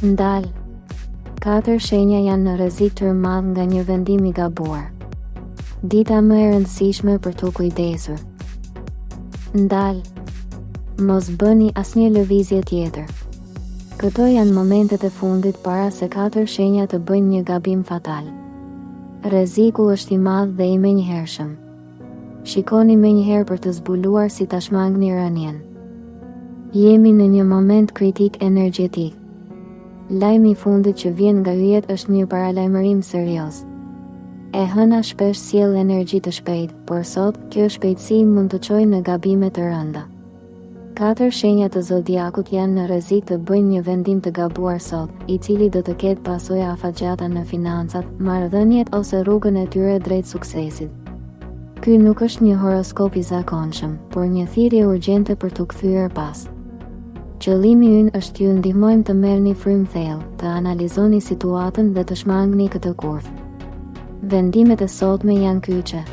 Ndal. 4 shenja janë në rrezik të madh nga një vendim i gabuar. Dita më e rëndësishme për të kujdesur. Ndal. Mos bëni asnjë lëvizje tjetër. Këto janë momentet e fundit para se 4 shenja të bëjnë një gabim fatal. Rreziku është i madh dhe i menjëhershëm. Shikoni menjëherë për të zbuluar si ta shmangni rënien. Jemi në një moment kritik energjetik. Lajmi i fundit që vjen nga yjet është një paralajmërim serioz. E hëna shpesh sjell energji të shpejtë, por sot kjo shpejtësi mund të çojë në gabime të rënda. 4 shenja të zodiakut janë në rrezik të bëjnë një vendim të gabuar sot, i cili do të ketë pasoja afatgjata në financat, marrëdhëniet ose rrugën e tyre drejt suksesit. Ky nuk është një horoskop i zakonshëm, por një thirrje urgjente për t'u kthyer pas. Qëllimi ynë është t'ju ndihmojmë të merrni frymë thellë, të analizoni situatën dhe të shmangni këtë kurth. Vendimet e sotme janë kyçe.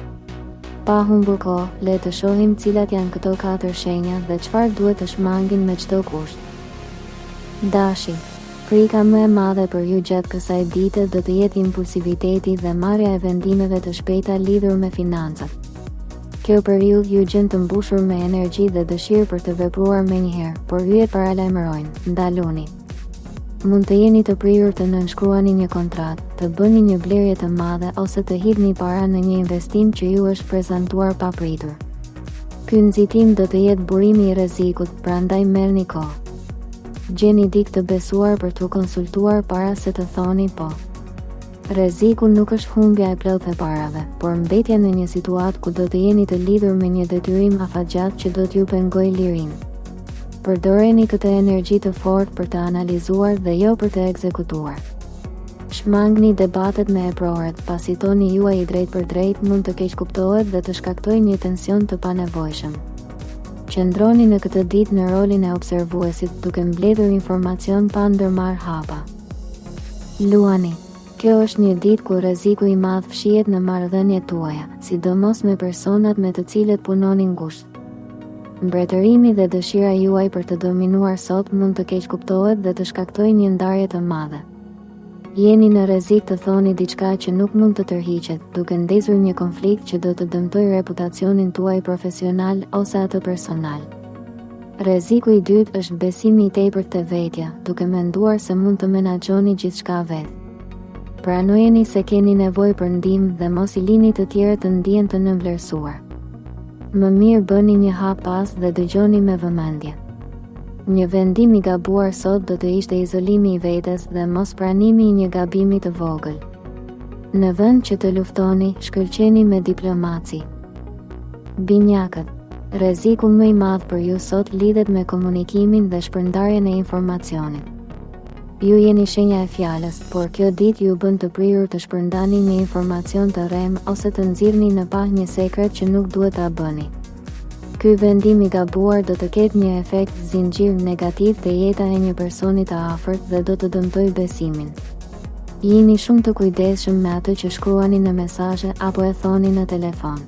Pa humbur kohë, le të shohim cilat janë këto 4 shenja dhe çfarë duhet të shmangin me çdo kusht. Dashi. Frika më e madhe për ju gjatë kësaj dite do të jetë impulsiviteti dhe marrja e vendimeve të shpejta lidhur me financat. Kjo periudhë ju gjen të mbushur me energji dhe dëshirë për të vepruar menjëherë, por yjet paralajmërojnë, ndaluni. Mund të jeni të prirur të nënshkruani një kontratë, të bëni një blerje të madhe ose të hidhni para në një investim që ju është prezantuar papritur. Ky nxitim do të jetë burimi i rrezikut, prandaj merrni kohë. Gjeni dikë të besuar për t'u konsultuar para se të thoni po. Rreziku nuk është humbja e plotë e parave, por mbetja në një situatë ku do të jeni të lidhur me një detyrim afatgjat që do t'ju pengojë lirinë. Përdoreni këtë energji të fortë për të analizuar dhe jo për të ekzekutuar. Shmangni debatet me eproret, pasi toni juaj i drejt për drejt mund të keqkuptohet dhe të shkaktojë një tension të panevojshëm. Qëndroni në këtë ditë në rolin e observuesit, duke mbledhur informacion pa ndërmarrë hapa. Luani. Kjo është një ditë ku rreziku i madh fshihet në marrëdhëniet tuaja, sidomos me personat me të cilët punoni ngushtë. Mbretërimi dhe dëshira juaj për të dominuar sot mund të keqkuptohet dhe të shkaktojë një ndarje të madhe. Jeni në rrezik të thoni diçka që nuk mund të tërhiqet, duke ndezur një konflikt që do të dëmtojë reputacionin tuaj profesional ose atë personal. Rreziku i dytë është besimi i tepërt te vetja, duke menduar se mund të menaxhoni gjithçka vetë. Pranojeni se keni nevojë për ndihmë dhe mos i lini të tjerët të ndihen të nënvlerësuar. Më mirë bëni një hap pas dhe dëgjoni me vëmendje. Një vendim i gabuar sot do të ishte izolimi i vetes dhe mos pranimi i një gabimi të vogël. Në vend që të luftoni, shkëlqeni me diplomaci. Binjakët. Rreziku më i madh për ju sot lidhet me komunikimin dhe shpërndarjen e informacionit. Ju jeni shenja e fjalës, por kjo ditë ju bën të prirur të shpërndani një informacion të rrem ose të nxirrni në pah një sekret që nuk duhet ta bëni. Ky vendim i gabuar do të ketë një efekt zinxhir negativ te jeta e një personi të afërt dhe do të dëmtojë besimin. Jeni shumë të kujdesshëm me atë që shkruani në mesazhe apo e thoni në telefon.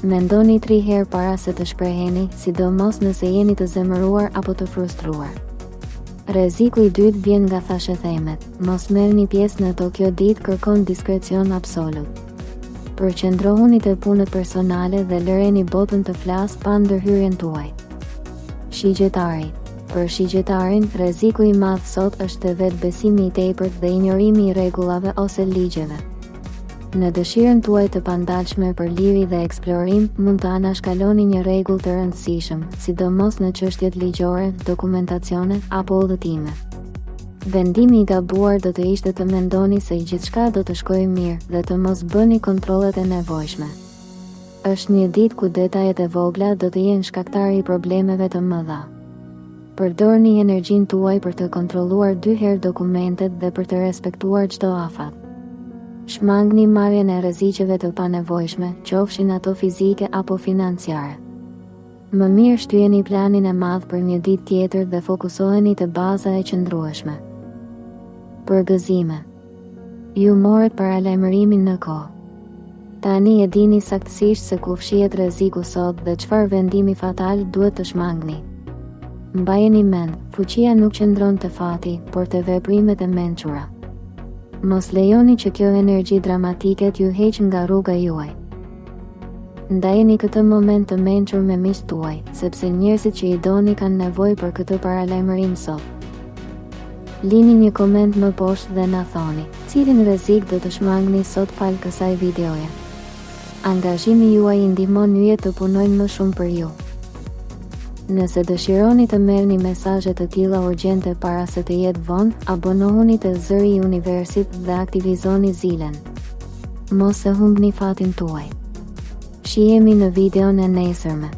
Mendoni 3 herë para se të shpreheni, sidomos nëse jeni të zemëruar apo të frustruar. Rreziku i dytë vjen nga thashëthemet. Mos merrni pjesë në to, kjo ditë kërkon diskrecion absolut. Përqendrohuni te punët personale dhe lëreni botën të flasë pa ndërhyrjen tuaj. Shigjetari. Për shigjetarin, rreziku i madh sot është vetbesimi i tepërt dhe injorimi i rregullave ose ligjeve. Në dëshirën tuaj të pandalshme për liri dhe eksplorim, mund të anashkaloni një rregull të rëndësishëm, sidomos në çështjet ligjore, dokumentacione apo udhëtime. Vendimi i gabuar do të ishte të mendoni se gjithçka do të shkojë mirë dhe të mos bëni kontrollet e nevojshme. Është një ditë ku detajet e vogla do të jenë shkaktari i problemeve të mëdha. Përdorni energjinë tuaj për të kontrolluar 2 herë dokumentet dhe për të respektuar çdo afat. Shmangni marrjen e rreziqeve të panevojshme, qofshin ato fizike apo financiare. Më mirë shtyjeni planin e madh për një ditë tjetër dhe fokusoheni te baza e qëndrueshme. Përgëzime. Ju morët paralajmërimin në kohë. Tani e dini saktësisht se ku fshihet rreziku sot dhe çfarë vendimi fatal duhet të shmangni. Mbajeni mend, fuqia nuk qëndron te fati, por te veprimet e mençura. Mos lejoni që kjo energji dramatike t'ju heq nga rruga juaj. Ndajeni këtë moment të mençur me miqtë tuaj, sepse njerëzit që i doni kanë nevojë për këtë paralajmërim sot. Lini një koment më poshtë dhe na thoni, cilin rrezik do të shmangni sot fal kësaj videoje. Angazhimi juaj i ndihmon yjet të punojnë më shumë për ju. Nëse dëshironi të merrni mesazhe të tilla urgjente para se të jetë vonë, abonohuni te Zëri i Universit dhe aktivizoni zilen. Mos e humbni fatin tuaj. Shihemi në videon e nesërme.